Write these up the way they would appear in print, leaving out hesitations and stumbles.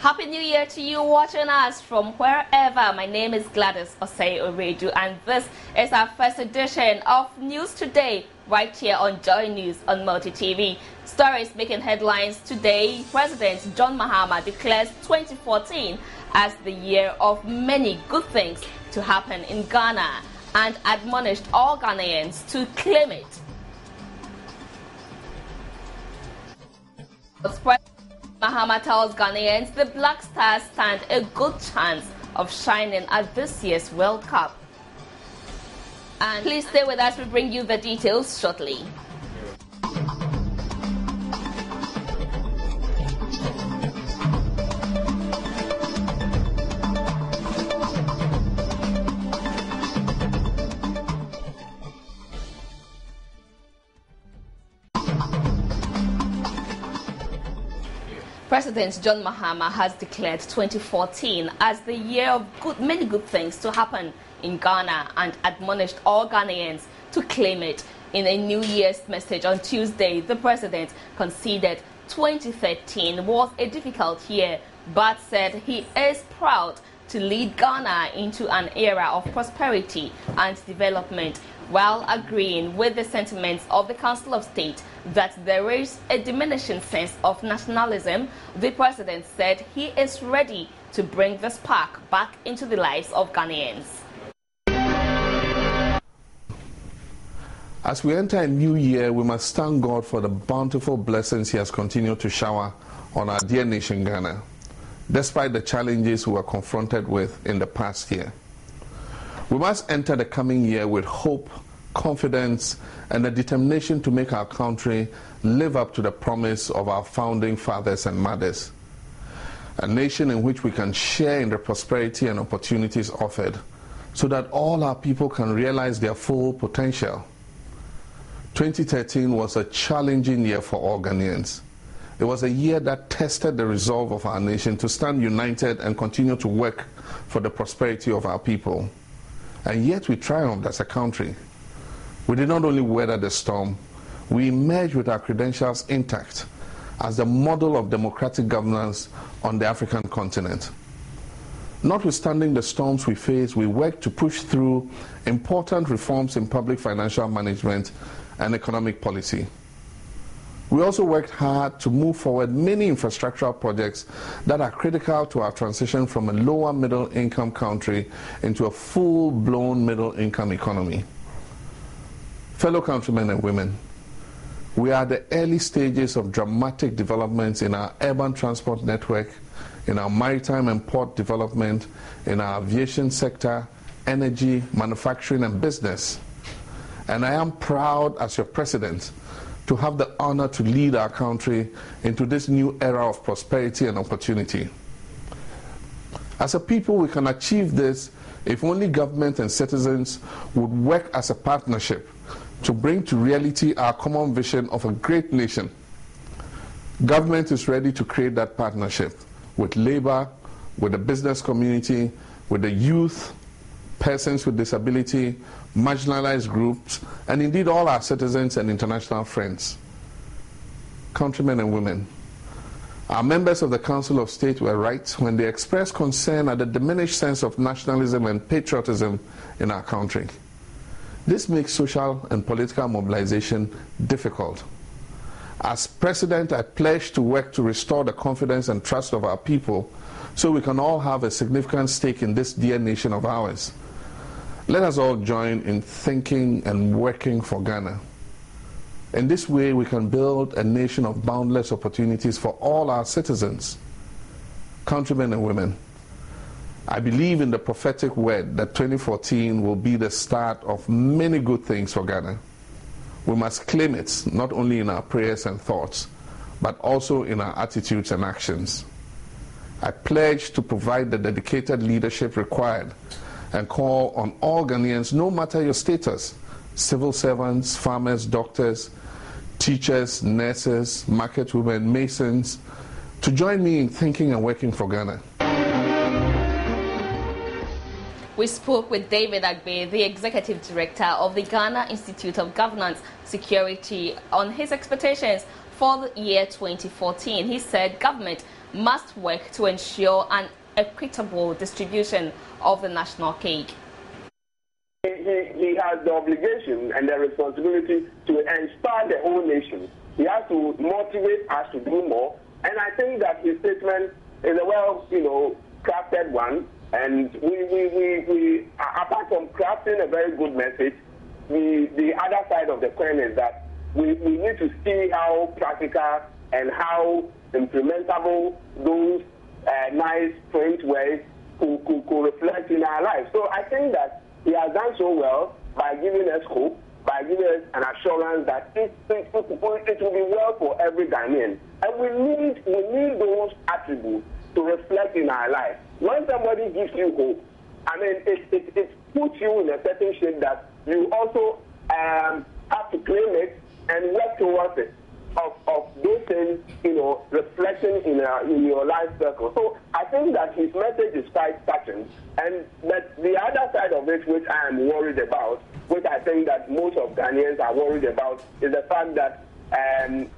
Happy New Year to you watching us from wherever. My name is Gladys Osei Oredu, and this is our first edition of News Today right here on Joy News on Multi TV. Stories making headlines today. President John Mahama declares 2014 as the year of many good things to happen in Ghana and admonished all Ghanaians to claim it. Mahama tells Ghanaians the Black Stars stand a good chance of shining at this year's World Cup. And please stay with us, we'll bring you the details shortly. President John Mahama has declared 2014 as the year of many good things to happen in Ghana and admonished all Ghanaians to claim it. In a New Year's message on Tuesday, the president conceded 2013 was a difficult year, but said he is proud to lead Ghana into an era of prosperity and development, while agreeing with the sentiments of the Council of State that there is a diminishing sense of nationalism. The president said he is ready to bring the spark back into the lives of Ghanaians. As we enter a new year, we must thank God for the bountiful blessings He has continued to shower on our dear nation Ghana, despite the challenges we were confronted with in the past year. We must enter the coming year with hope, confidence, and a determination to make our country live up to the promise of our founding fathers and mothers. A nation in which we can share in the prosperity and opportunities offered, so that all our people can realize their full potential. 2013 was a challenging year for all Ghanaians. It was a year that tested the resolve of our nation to stand united and continue to work for the prosperity of our people. And yet we triumphed as a country. We did not only weather the storm, we emerged with our credentials intact as the model of democratic governance on the African continent. Notwithstanding the storms we faced, we worked to push through important reforms in public financial management and economic policy. We also worked hard to move forward many infrastructural projects that are critical to our transition from a lower middle income country into a full-blown middle income economy. Fellow countrymen and women, we are at the early stages of dramatic developments in our urban transport network, in our maritime and port development, in our aviation sector, energy, manufacturing and business. And I am proud as your president to have the honor to lead our country into this new era of prosperity and opportunity. As a people, we can achieve this if only government and citizens would work as a partnership to bring to reality our common vision of a great nation. Government is ready to create that partnership with labor, with the business community, with the youth, persons with disability, marginalized groups, and indeed all our citizens and international friends. Countrymen and women, our members of the Council of State were right when they expressed concern at the diminished sense of nationalism and patriotism in our country. This makes social and political mobilization difficult. As president, I pledge to work to restore the confidence and trust of our people so we can all have a significant stake in this dear nation of ours. Let us all join in thinking and working for Ghana. In this way, we can build a nation of boundless opportunities for all our citizens. Countrymen and women, I believe in the prophetic word that 2014 will be the start of many good things for Ghana. We must claim it not only in our prayers and thoughts, but also in our attitudes and actions. I pledge to provide the dedicated leadership required and call on all Ghanaians, no matter your status, civil servants, farmers, doctors, teachers, nurses, market women, masons, to join me in thinking and working for Ghana. We spoke with David AGBEE, the Executive Director of the Ghana Institute of Governance Security, on his expectations for the year 2014. He said government must work to ensure an equitable distribution of the national cake. He has the obligation and the responsibility to inspire the whole nation. He has to motivate us to do more. And I think that his statement is a well, crafted one. And we apart from crafting a very good message, the other side of the coin is that we need to see how practical and how implementable those nice print words could reflect in our lives. So I think that he has done so well by giving us hope, by giving us an assurance that it will be well for every Ghanaian. And we need those attributes to reflect in our life. When somebody gives you hope, I mean, it puts you in a certain shape that you also have to claim it and work towards it. Of those things, reflecting in your life circle. So I think that his message is quite touching. And that the other side of it, which I am worried about, which I think that most of Ghanaians are worried about, is the fact that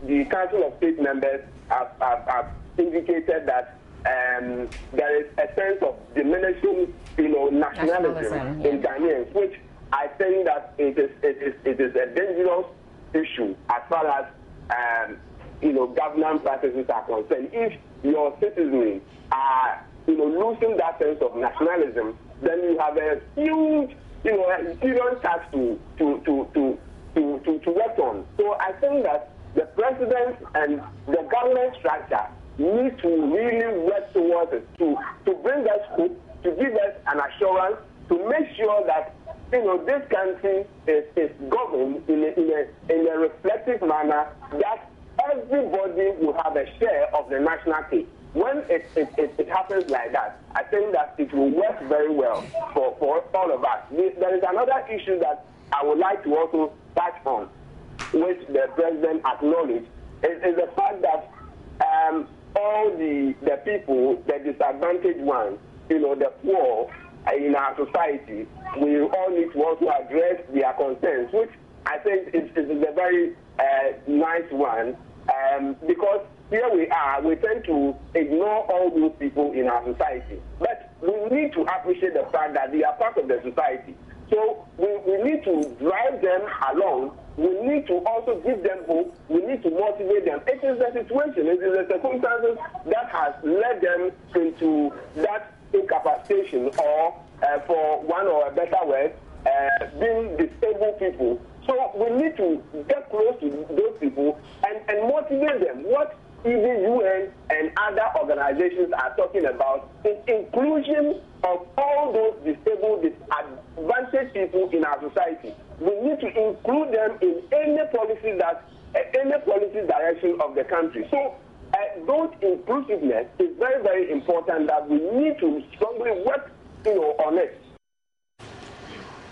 the Council of State members have indicated that there is a sense of diminishing, nationalism in Ghanaians, which I think that it is a dangerous issue as far as governance practices are concerned. If your citizens are, losing that sense of nationalism, then you have a huge, serious task to work on. So I think that the president and the government structure need to really work towards it to bring us hope, to give us an assurance, to make sure that this country is governed in a reflective manner, that everybody will have a share of the national cake. When it happens like that, I think that it will work very well for all of us. There is another issue that I would like to also touch on, which the president acknowledged, is the fact that all the people, the disadvantaged ones, the poor in our society, we all need to also address their concerns, which I think is a very nice one, because here we tend to ignore all those people in our society. But we need to appreciate the fact that they are part of the society. So we need to drive them along. We need to also give them hope. We need to motivate them. It is the situation, it is the circumstances that has led them into that incapacitation, or for one or a better word, being disabled people. So we need to get close to those people and motivate them. What even UN and other organizations are talking about is inclusion of all those disabled, disadvantaged people in our society. We need to include them in any policy direction of the country. So those inclusiveness is very, very important, that we need to strongly work on it.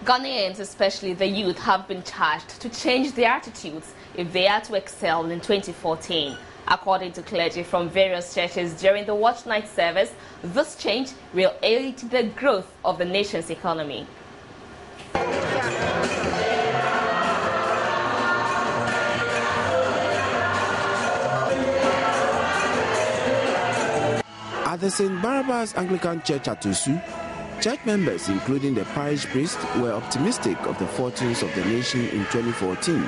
Ghanaians, especially the youth, have been charged to change their attitudes if they are to excel in 2014. According to clergy from various churches during the watch night service, this change will aid the growth of the nation's economy. At the St. Barnabas Anglican Church at Osu, church members, including the parish priest, were optimistic of the fortunes of the nation in 2014.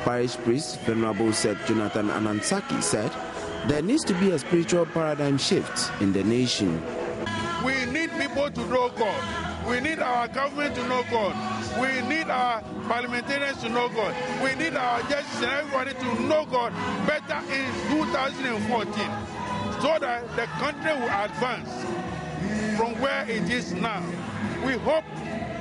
Parish priest Venerable Sir Jonathan Anansaki said there needs to be a spiritual paradigm shift in the nation. We need people to know God. We need our government to know God. We need our parliamentarians to know God. We need our judges and everybody to know God better in 2014, so that the country will advance from where it is now. We hope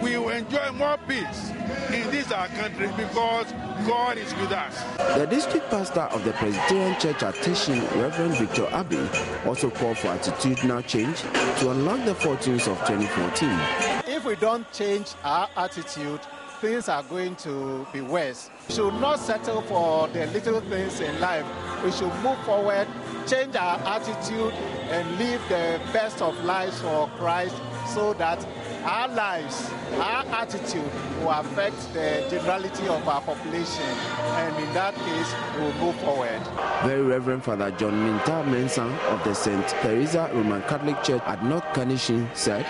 we will enjoy more peace in this our country, because God is with us. The district pastor of the Presbyterian Church at Teshin, Reverend Victor AGBEE, also called for attitudinal change to unlock the fortunes of 2014. If we don't change our attitude, things are going to be worse. We should not settle for the little things in life. We should move forward, change our attitude, and live the best of lives for Christ, so that our lives, our attitude will affect the generality of our population, and in that case, we will move forward. Very Reverend Father John Minta Mensah of the St. Teresa Roman Catholic Church at North Kanishin said,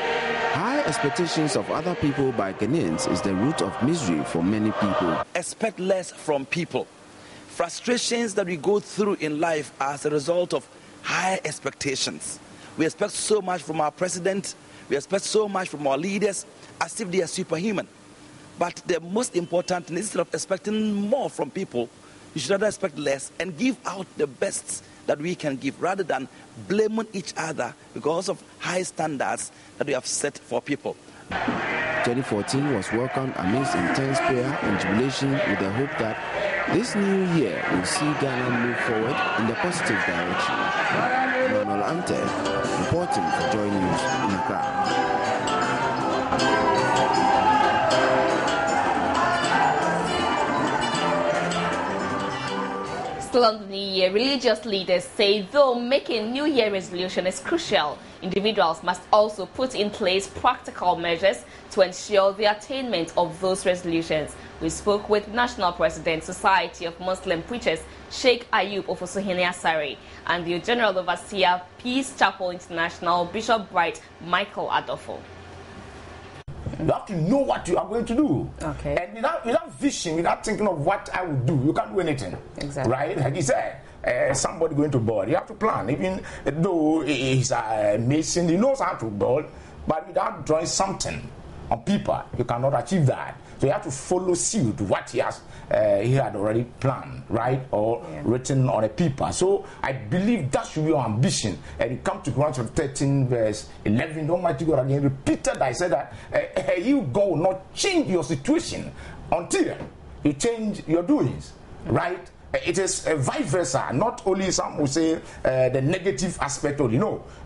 high expectations of other people by Ghanaians is the root of misery for many people. Expect less from people. Frustrations that we go through in life are as a result of high expectations. We expect so much from our president, we expect so much from our leaders, as if they are superhuman. But the most important thing, instead of expecting more from people, you should rather expect less and give out the best that we can give, rather than blaming each other because of high standards that we have set for people. 2014 was welcomed amidst intense prayer and jubilation with the hope that this new year will see Ghana move forward in the positive direction. Manuel Ante, reporting for Joy News in Accra. Still on the new year, religious leaders say though making New Year resolution is crucial, individuals must also put in place practical measures to ensure the attainment of those resolutions. We spoke with National President, Society of Muslim Preachers, Sheikh Ayub Ofosuhene Asari, and the General Overseer, Peace Chapel International, Bishop Bright Michael Adolfo. You have to know what you are going to do. Okay. And without vision, without thinking of what I will do, you can't do anything. Exactly. Right? Like you said, somebody going to board, you have to plan. Even though he's a mason, he knows how to board, but without drawing something on paper, you cannot achieve that. So you have to follow suit what he had already planned, right? Or written on a paper. So I believe that should be your ambition. And you come to Corinthians 13 verse 11, the Almighty God again repeated, I said that you God will not change your situation until you change your doings, right? It is vice versa. Not only some will say the negative aspect of,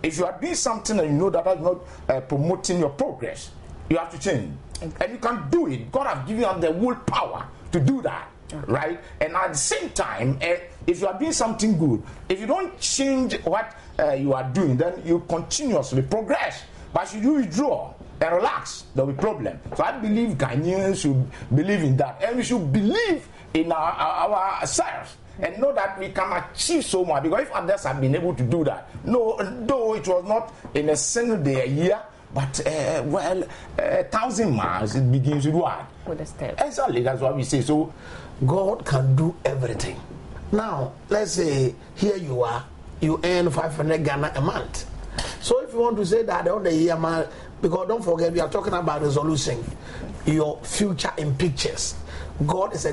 if you are doing something and you know that is not promoting your progress, you have to change. Okay. And you can do it. God has given you the willpower to do that, right? And at the same time, if you are doing something good, if you don't change what you are doing, then you continuously progress. But should you withdraw and relax, there will be problem. So I believe Ghanaians should believe in that. And we should believe in ourselves and know that we can achieve so much. Because if others have been able to do that, though it was not in a single day, a year, but 1,000 miles, it begins with what? With a step. Exactly, that's what we say. So God can do everything. Now, let's say here you are, you earn 500 Ghana a month. So if you want to say that on the year, man, because don't forget we are talking about resolution, your future in pictures. God is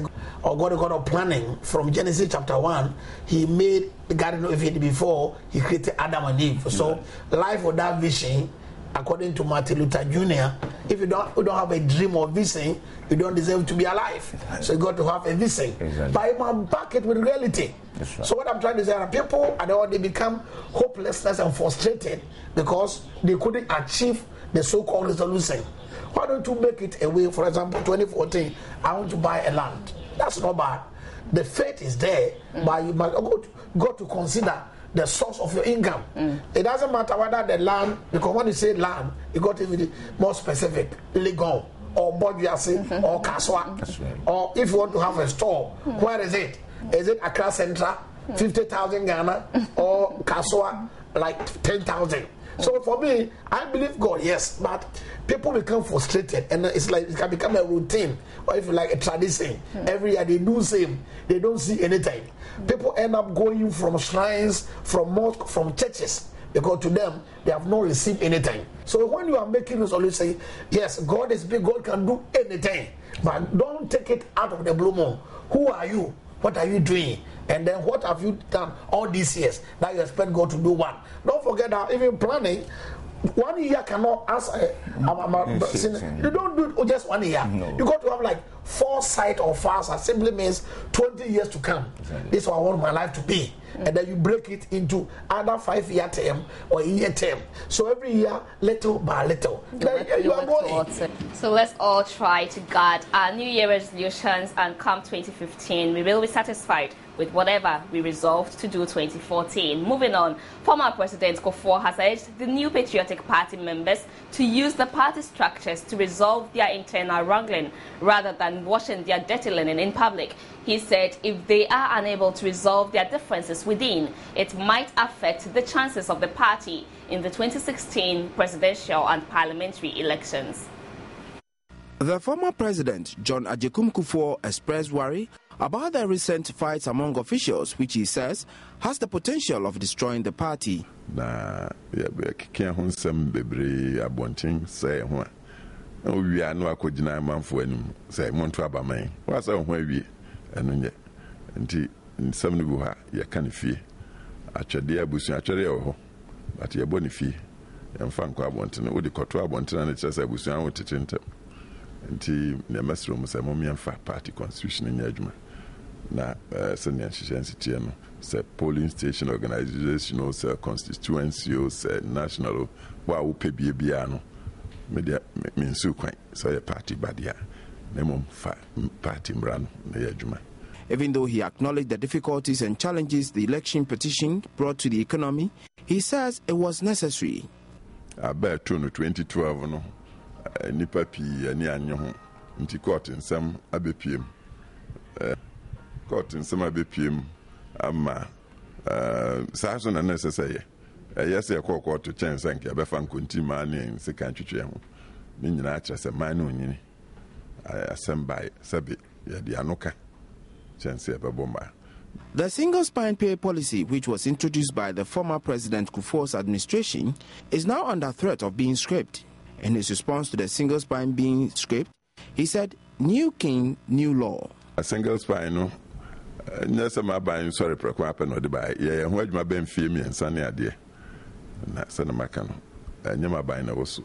God of planning. From Genesis chapter 1, he made the Garden of Eden before he created Adam and Eve. So life without vision, according to Martin Luther Jr., if you don't have a dream or vision, you don't deserve to be alive. So you got to have a vision. Exactly. But you must back it with reality. Right. So what I'm trying to say is people, they become hopelessness and frustrated because they couldn't achieve the so-called resolution. Why don't you make it a way? For example, 2014, I want to buy a land. That's not bad. The faith is there, but you must go to consider the source of your income. It doesn't matter whether the land, because when you say land, you got to be more specific, Legon or Bodjasi or Kaswa. Right. Or if you want to have a store, where is it? Is it Accra Central, 50,000 Ghana, or Kaswa, like 10,000? So for me, I believe God, yes, but people become frustrated and it's like it can become a routine or if you like a tradition. Every year they do the same, they don't see anything. People end up going from shrines, from mosques, from churches because to them they have not received anything. So when you are making this, always say, yes, God is big, God can do anything, but don't take it out of the blue moon. Who are you? What are you doing? And then what have you done all these years that you expect God to do one? Don't forget that even planning, 1 year cannot answer. You don't do it just 1 year. No. You got to have like foresight or fast. Simply means 20 years to come. Exactly. This is what I want my life to be. And then you break it into either 5-year term or a year term. So every year, little by little. You are going. So let's all try to guard our New Year resolutions and come 2015, we will be satisfied with whatever we resolved to do 2014. Moving on, former President Kufuor has urged the New Patriotic Party members to use the party structures to resolve their internal wrangling rather than washing their dirty linen in public. He said if they are unable to resolve their differences within, it might affect the chances of the party in the 2016 presidential and parliamentary elections. The former president, John Agyekum Kufuor, expressed worry about the recent fights among officials, which he says has the potential of destroying the party. Na ya hun sem bebre abontin say ho we are no akogina manfo anum say monto abaman wa say ho awie enu nye nti nsem no bu ha ya kan fie atwede abusu atwede ho but ya boni fie ya mfa nko abontin wo de koto abontin na chese abusu an wotetentem nti ne masro mo say mo miamfa party constitution nya adwuma na senior chiefency no say polling station organization say constituency say national wa wo pebie bia no media minsu kwan say party badia na mom fa party mrano na yadwuma. Even though he acknowledged the difficulties and challenges the election petition brought to the economy, he says it was necessary. About 2012 no nipa pi ani anyo ho nti court nsem abepiem court nsem abepiem ama saso na necessary yes e court to chance anke abefa nkontima na sika ntwetwe ho ni nyina akere se man no nyini asembai sabi ya di anoka chance e beboma. The single spine pay policy, which was introduced by the former President Kufuor's administration, is now under threat of being scrapped. In his response to the single spine being scrapped, he said, "New king, new law." A single spine, no, my buying sorry, happen or the buy. Yeah, where my ben fee me and sunny idea. And that's an American. And you're my buying also.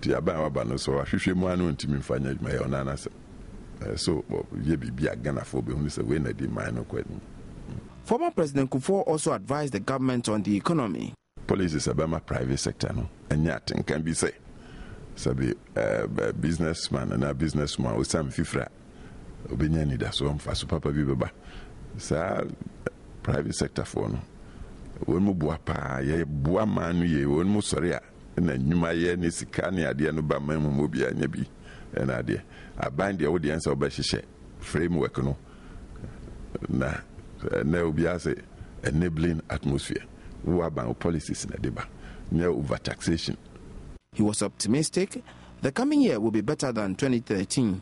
Tia buy my banner, so I should one to me find my own answer. So, ye be a gunner for being a winner, I did mine. Former President Kufuor also advised the government on the economy. Police is about private sector, no, and yet can be said. Sabi businessman and a businessman with some fifra. Obinyani da so mfa so papa bi beba. Sa private sector for no. Won mu bua pa ye bua manu ye won mu sori a na nyuma ye ne sika ne ade no ba man mu obi anya bi na ade. Aban de audience obehyehe framework no. Na obi ase enabling atmosphere. Who about policies in the deba, near overtaxation. He was optimistic the coming year will be better than 2013.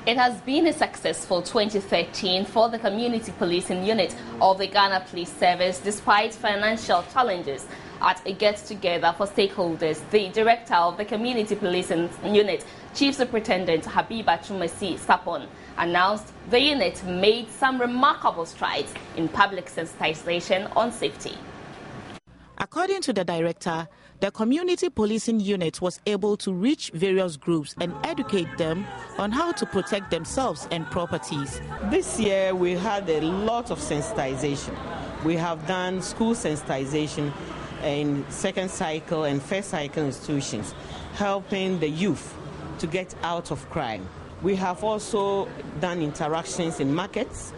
It has been a successful 2013 for the community policing unit of the Ghana Police Service despite financial challenges. At a get-together for stakeholders, the director of the community policing unit, Chief Superintendent Habiba Chumesi Sapon, announced the unit made some remarkable strides in public sensitization on safety. According to the director, the community policing unit was able to reach various groups and educate them on how to protect themselves and properties. This year we had a lot of sensitization. We have done school sensitization in second cycle and first cycle institutions, helping the youth to get out of crime. We have also done interactions in markets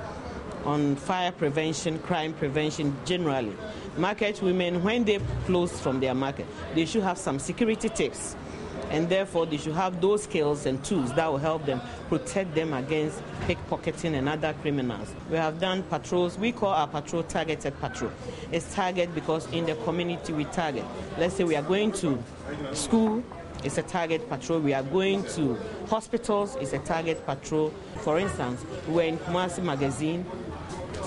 on fire prevention, crime prevention generally. Market women, when they close from their market, they should have some security tips, and therefore they should have those skills and tools that will help them protect them against pickpocketing and other criminals. We have done patrols. We call our patrol targeted patrol. It's target because in the community we target. Let's say we are going to school, it's a target patrol. We are going to hospitals, it's a target patrol. For instance, we're in Kumasi magazine,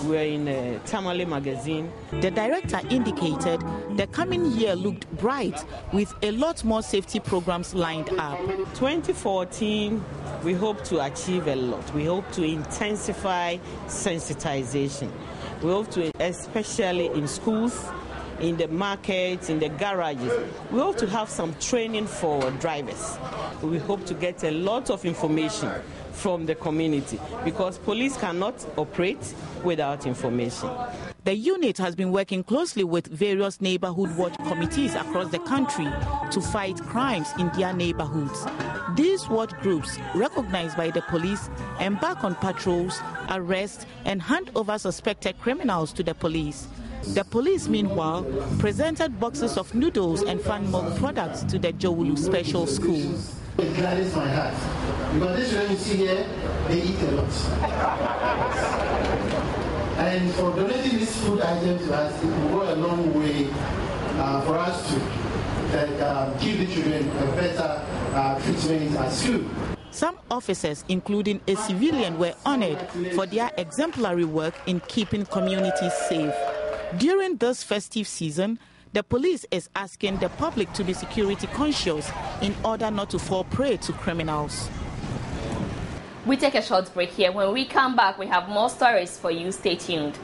we're in Tamale magazine. The director indicated the coming year looked bright with a lot more safety programs lined up. 2014, we hope to achieve a lot. We hope to intensify sensitization. We hope to, especially in schools, in the markets, in the garages, we hope to have some training for drivers. We hope to get a lot of information from the community, because police cannot operate without information. The unit has been working closely with various neighborhood watch committees across the country to fight crimes in their neighborhoods. These watch groups, recognized by the police, embark on patrols, arrest, and hand over suspected criminals to the police. The police, meanwhile, presented boxes of noodles and fan milk products to the Jowulu Special School. It gladdens my heart, because this one you see here, they eat a lot. And for donating this food item to us, it will go a long way for us to give the children a better treatment at school. Some officers, including a civilian, were honored for their exemplary work in keeping communities safe. During this festive season, the police is asking the public to be security conscious in order not to fall prey to criminals. We take a short break here. When we come back, we have more stories for you. Stay tuned.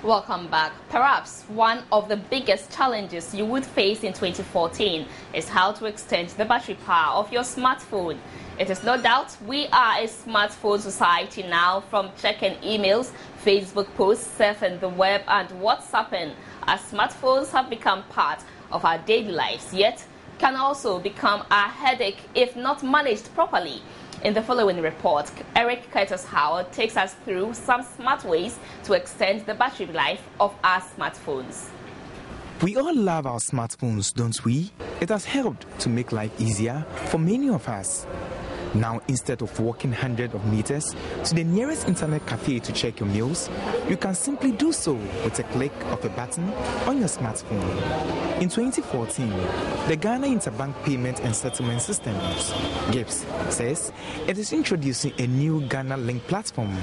Welcome back. Perhaps one of the biggest challenges you would face in 2014 is how to extend the battery power of your smartphone. It is no doubt we are a smartphone society now, from checking emails, Facebook posts, surfing the web, and WhatsApping, as smartphones have become part of our daily lives, yet can also become a headache if not managed properly. In the following report, Eric Curtis Howard takes us through some smart ways to extend the battery life of our smartphones. We all love our smartphones, don't we? It has helped to make life easier for many of us. Now, instead of walking hundreds of meters to the nearest internet cafe to check your mails, you can simply do so with a click of a button on your smartphone. In 2014, the Ghana Interbank Payment and Settlement Systems, GIPS, says it is introducing a new Ghana Link platform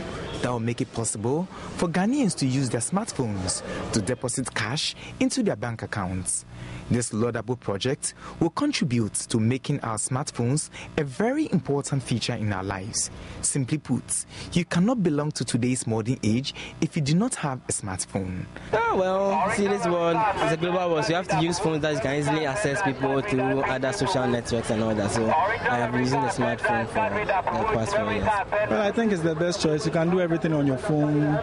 that will make it possible for Ghanaians to use their smartphones to deposit cash into their bank accounts. This laudable project will contribute to making our smartphones a very important feature in our lives. Simply put, you cannot belong to today's modern age if you do not have a smartphone. Oh, well, see, this world is a global world, so you have to use phones that you can easily access people through other social networks and all that. So I have been using the smartphone for the past 4 years. Well, I think it's the best choice. You can do everything on your phone.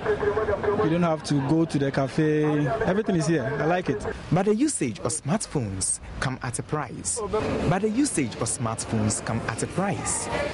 You don't have to go to the cafe. Everything is here. I like it. But the usage of smartphones come at a price.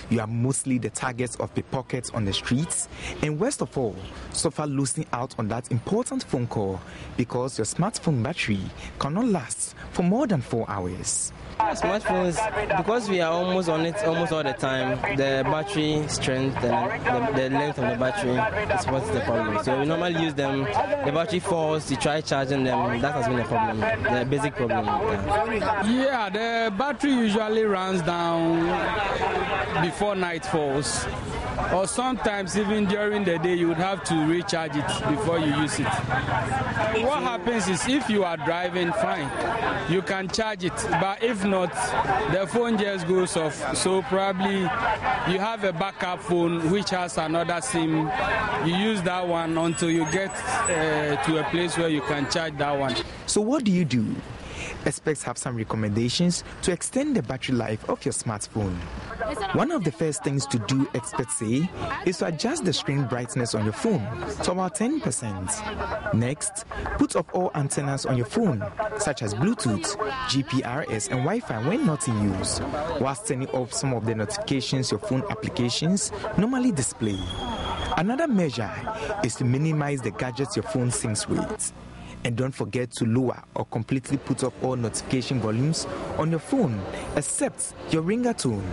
You are mostly the targets of pickpockets on the streets, and worst of all, suffer losing out on that important phone call because your smartphone battery cannot last for more than 4 hours. Smartphones, because we are almost on it almost all the time, the battery strength and the length of the battery is what's the problem. So we normally use them, the battery falls, you try charging them, that has been the problem, the basic problem. Yeah, the battery usually runs down before night falls, or sometimes even during the day you would have to recharge it before you use it. What happens is, if you are driving, fine, you can charge it, but if not, the phone just goes off. So probably you have a backup phone which has another SIM. You use that one until you get to a place where you can charge that one. So what do? Experts have some recommendations to extend the battery life of your smartphone. One of the first things to do, experts say, is to adjust the screen brightness on your phone to about 10%. Next, put off all antennas on your phone, such as Bluetooth, GPRS, and Wi-Fi when not in use, whilst turning off some of the notifications your phone applications normally display. Another measure is to minimize the gadgets your phone syncs with. And don't forget to lower or completely put off all notification volumes on your phone except your ringatone.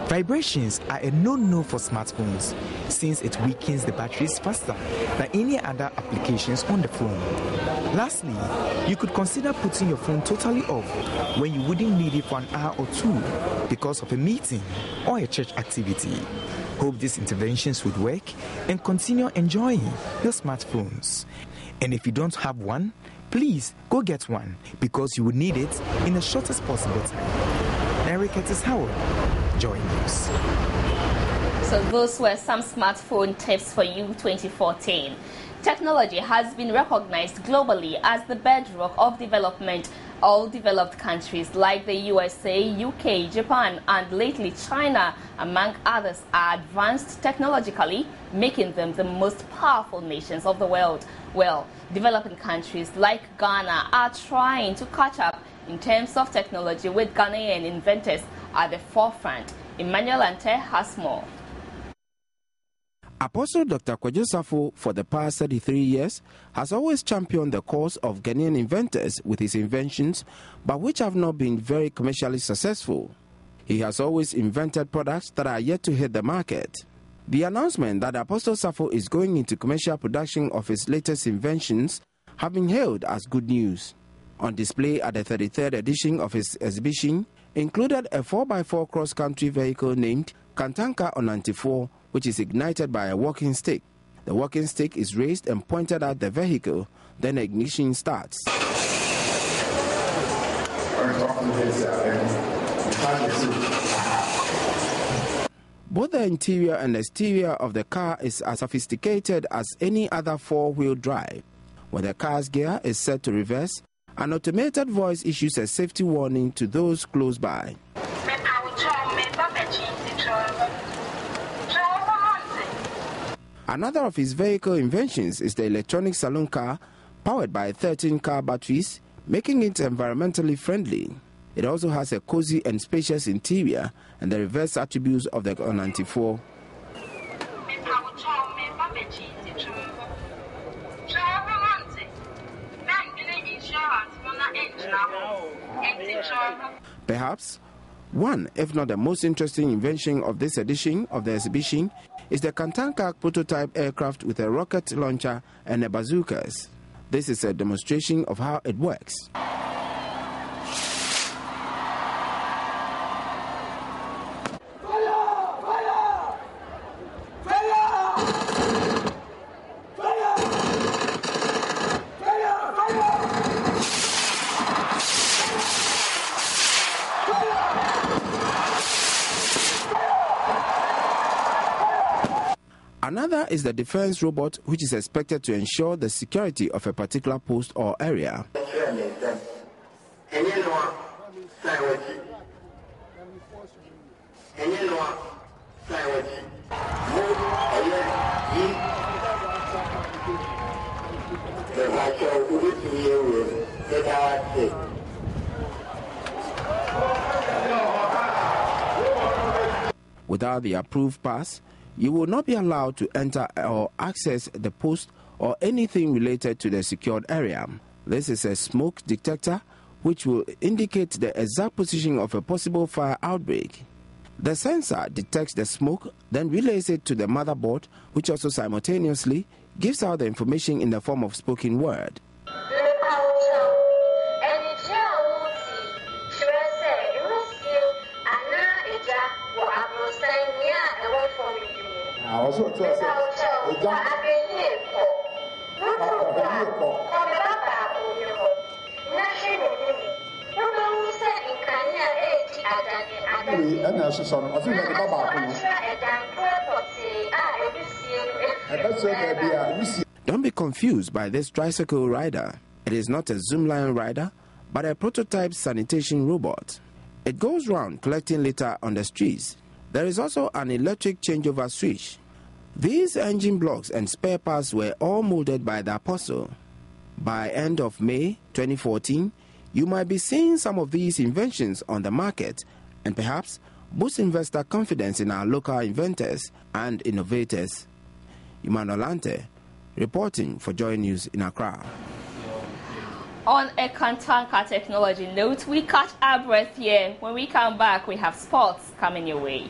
Vibrations are a no-no for smartphones since it weakens the batteries faster than any other applications on the phone. Lastly, you could consider putting your phone totally off when you wouldn't need it for an hour or two because of a meeting or a church activity. Hope these interventions would work and continue enjoying your smartphones. And if you don't have one, please go get one because you will need it in the shortest possible time. Eric Curtis Howard, Joynews. So those were some smartphone tips for you 2014. Technology has been recognized globally as the bedrock of development All developed countries like the USA, UK, Japan, and lately China, among others, are advanced technologically, making them the most powerful nations of the world. Well, developing countries like Ghana are trying to catch up in terms of technology, with Ghanaian inventors at the forefront. Emmanuel Ante has more. Apostle Dr. Kwadwo Safo, for the past 33 years, has always championed the cause of Ghanaian inventors with his inventions, but which have not been very commercially successful. He has always invented products that are yet to hit the market. The announcement that Apostle Safo is going into commercial production of his latest inventions have been hailed as good news. On display at the 33rd edition of his exhibition included a 4x4 cross-country vehicle named KANTANKA on 94, which is ignited by a walking stick. The walking stick is raised and pointed at the vehicle, then ignition starts. Both the interior and exterior of the car is as sophisticated as any other four-wheel drive. When the car's gear is set to reverse, an automated voice issues a safety warning to those close by. Another of his vehicle inventions is the electronic saloon car, powered by 13 car batteries, making it environmentally friendly. It also has a cozy and spacious interior and the reverse attributes of the 94. Perhaps one, if not the most interesting invention of this edition of the exhibition, is the KANTANKA prototype aircraft with a rocket launcher and a bazookas. This is a demonstration of how it works. Another is the defense robot, which is expected to ensure the security of a particular post or area. Without the approved pass, you will not be allowed to enter or access the post or anything related to the secured area. This is a smoke detector which will indicate the exact position of a possible fire outbreak. The sensor detects the smoke, then relays it to the motherboard, which also simultaneously gives out the information in the form of spoken word. Don't be confused by this tricycle rider. It is not a Zoomline rider, but a prototype sanitation robot. It goes round collecting litter on the streets. There is also an electric changeover switch. These engine blocks and spare parts were all molded by the Apostle. By end of May 2014, you might be seeing some of these inventions on the market and perhaps boost investor confidence in our local inventors and innovators. Emmanuel Ante, reporting for Joy News in Accra. On a KANTANKA technology note, we catch our breath here. When we come back, we have sports coming your way.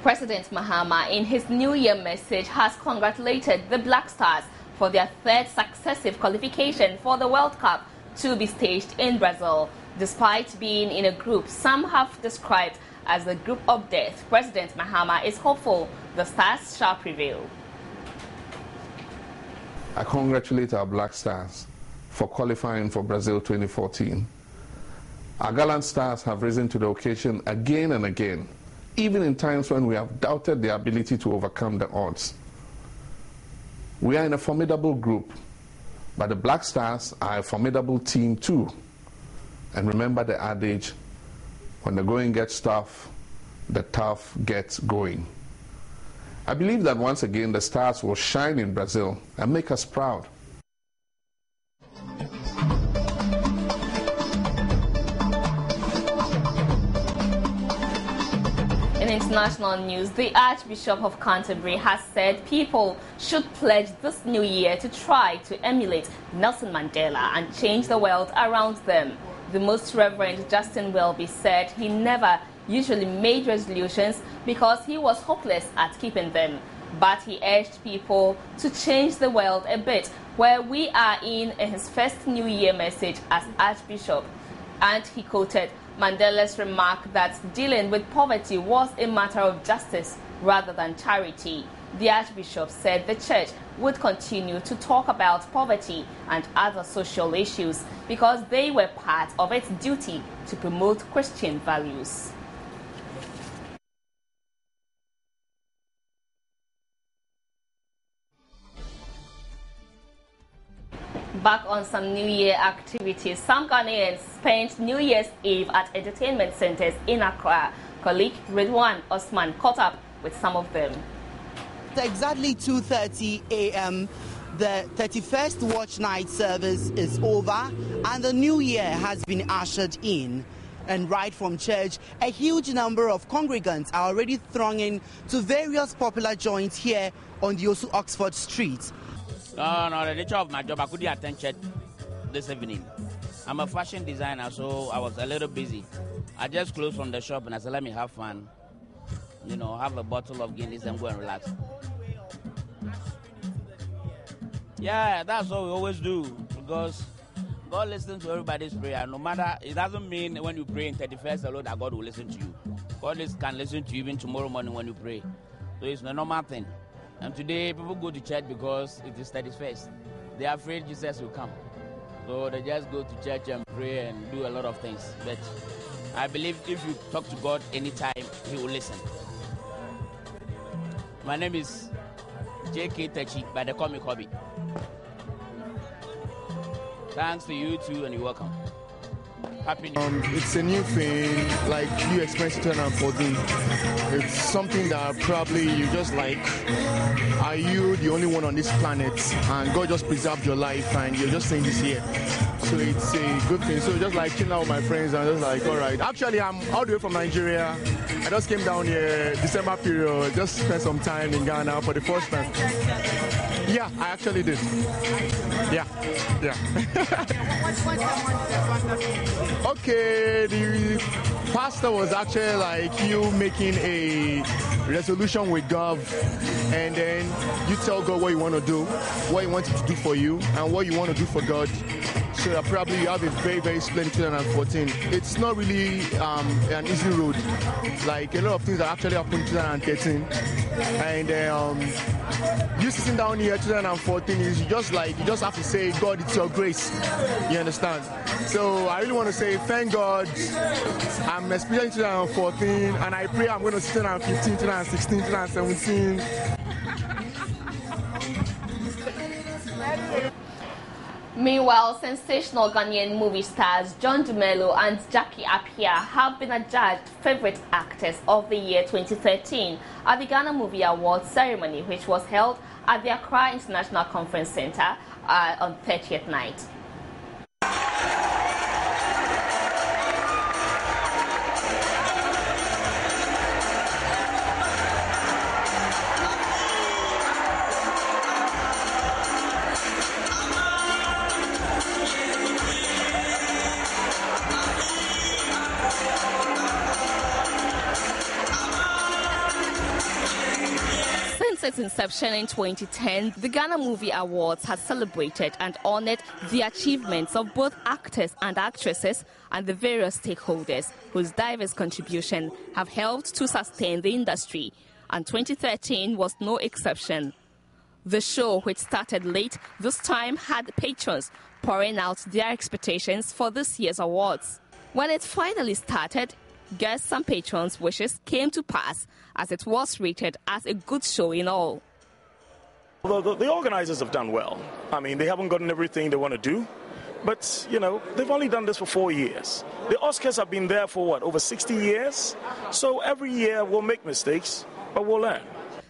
President Mahama, in his New Year message, has congratulated the Black Stars for their third successive qualification for the World Cup to be staged in Brazil. Despite being in a group some have described as the group of death, President Mahama is hopeful the Stars shall prevail. I congratulate our Black Stars for qualifying for Brazil 2014. Our gallant Stars have risen to the occasion again and again, even in times when we have doubted their ability to overcome the odds. We are in a formidable group, but the Black Stars are a formidable team too. And remember the adage, when the going gets tough, the tough gets going. I believe that once again the stars will shine in Brazil and make us proud. In international news, the Archbishop of Canterbury has said people should pledge this new year to try to emulate Nelson Mandela and change the world around them. The Most Reverend Justin Welby said he never usually made resolutions because he was hopeless at keeping them. But he urged people to change the world a bit, where we are in his first New Year message as Archbishop. And he quoted Mandela's remark that dealing with poverty was a matter of justice rather than charity. The Archbishop said the church would continue to talk about poverty and other social issues because they were part of its duty to promote Christian values. Back on some New Year activities, some Ghanaians spent New Year's Eve at entertainment centers in Accra. Colleague Ridwan Osman caught up with some of them. At exactly 2:30 a.m., the 31st watch night service is over and the new year has been ushered in. And right from church, a huge number of congregants are already thronging to various popular joints here on the Osu Oxford Street. No, the nature of my job, I couldn't attend church this evening. I'm a fashion designer, so I was a little busy. I just closed from the shop and I said, let me have fun. You know, have a bottle of Guinness and go and relax. Yeah, that's what we always do, because God listens to everybody's prayer. No matter, it doesn't mean when you pray in 31st alone that God will listen to you. God can listen to you even tomorrow morning when you pray. So it's a normal thing. And today people go to church because it is 31st. They are afraid Jesus will come. So they just go to church and pray and do a lot of things. But I believe if you talk to God anytime, He will listen. My name is J.K. Techi, but they call me Kobe. Thanks to you too, and you're welcome. Happy New Year. It's a new thing, like you experienced 2014. It's something that probably you just like, are you the only one on this planet? And God just preserved your life and you're just saying this year. So it's a good thing. So just like chilling out with my friends and just like, all right. Actually, I'm all the way from Nigeria. I just came down here December period, just spent some time in Ghana for the first time. Yeah, I actually did. Yeah. Okay, the pastor was actually like you making a resolution with God, and then you tell God what you want to do, what you want Him to do for you, and what you want to do for God. So that probably you have a very, very splendid 2014. It's not really an easy road. Like a lot of things that actually happened in 2013. And you sitting down here 2014 is you just have to say, God, it's your grace. You understand? So I really want to say thank God. I'm experiencing 2014 and I pray I'm going to see 2015, 2016, 2017. Meanwhile, sensational Ghanaian movie stars John Dumelo and Jackie Appiah have been adjudged favorite actors of the year 2013 at the Ghana Movie Awards ceremony, which was held at the Accra International Conference Center on 30th night. Since its inception in 2010, the Ghana Movie Awards has celebrated and honored the achievements of both actors and actresses and the various stakeholders whose diverse contributions have helped to sustain the industry, and 2013 was no exception. The show, which started late this time, had patrons pouring out their expectations for this year's awards. When it finally started, guests and patrons' wishes came to pass, as it was rated as a good show in all. The organizers have done well. I mean, they haven't gotten everything they want to do, But, you know, they've only done this for 4 years. The Oscars have been there for, what, over 60 years? So every year we'll make mistakes, but we'll learn.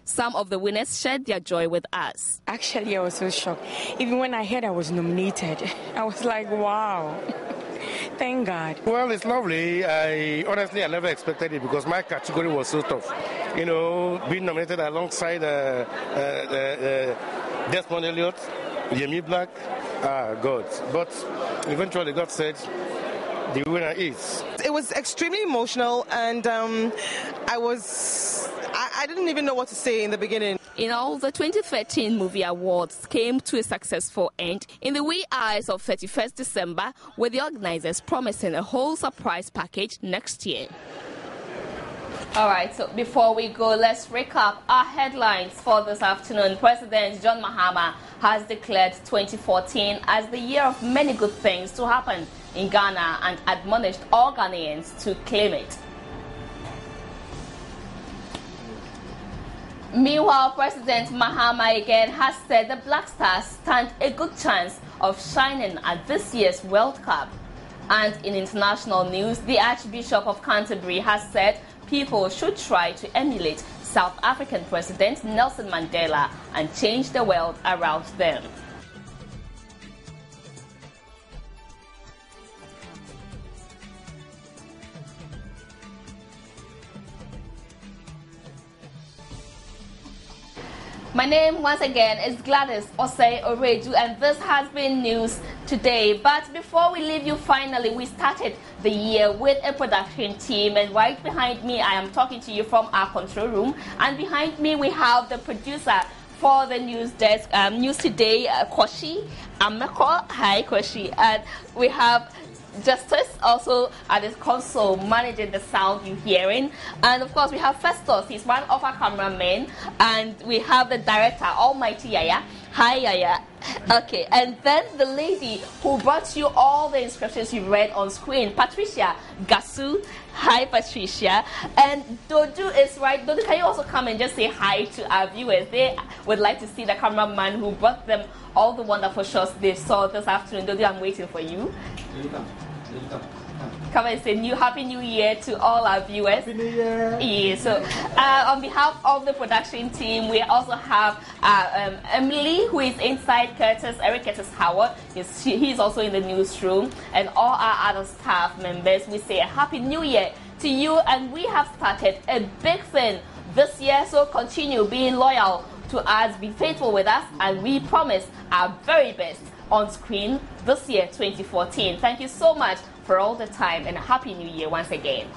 Some of the winners shared their joy with us. Actually, I was so shocked. Even when I heard I was nominated, I was like, wow. Thank God. Well, it's lovely. I never expected it because my category was so tough. You know, being nominated alongside Desmond Elliott, Yemi Black, God. But eventually God said the winner is. It was extremely emotional, and I didn't even know what to say in the beginning. In all, the 2013 Movie Awards came to a successful end in the wee hours of 31st December, with the organizers promising a whole surprise package next year. All right, so before we go, let's recap our headlines for this afternoon. President John Mahama has declared 2014 as the year of many good things to happen in Ghana and admonished all Ghanaians to claim it. Meanwhile, President Mahama again has said the Black Stars stand a good chance of shining at this year's World Cup. And in international news, the Archbishop of Canterbury has said people should try to emulate South African President Nelson Mandela and change the world around them. My name once again is Gladys Osei Oredu, and this has been News Today. But before we leave you, finally, we started the year with a production team, and right behind me I am talking to you from our control room, and behind me we have the producer for the news desk, News Today, Koshi Ameko. Hi, Koshi. And we have Justice also at his console managing the sound you're hearing, and of course we have Festus, he's one of our cameramen, and we have the director, Almighty Yaya. Hi, Yaya. Okay, and then the lady who brought you all the inscriptions you read on screen, Patricia Gasu. Hi, Patricia. And Dodu is right. Dodu, can you also come and just say hi to our viewers? They would like to see the cameraman who brought them all the wonderful shots they saw this afternoon. Dodu, I'm waiting for you. Come and say Happy New Year to all our viewers. Happy New Year. Yeah, so on behalf of the production team, we also have Emily, who is inside Curtis, Eric Curtis Howard. He's also in the newsroom, and all our other staff members. We say a Happy New Year to you, and we have started a big thing this year, so continue being loyal to us, be faithful with us, and we promise our very best on screen this year, 2014. Thank you so much for all the time, and a Happy New Year once again.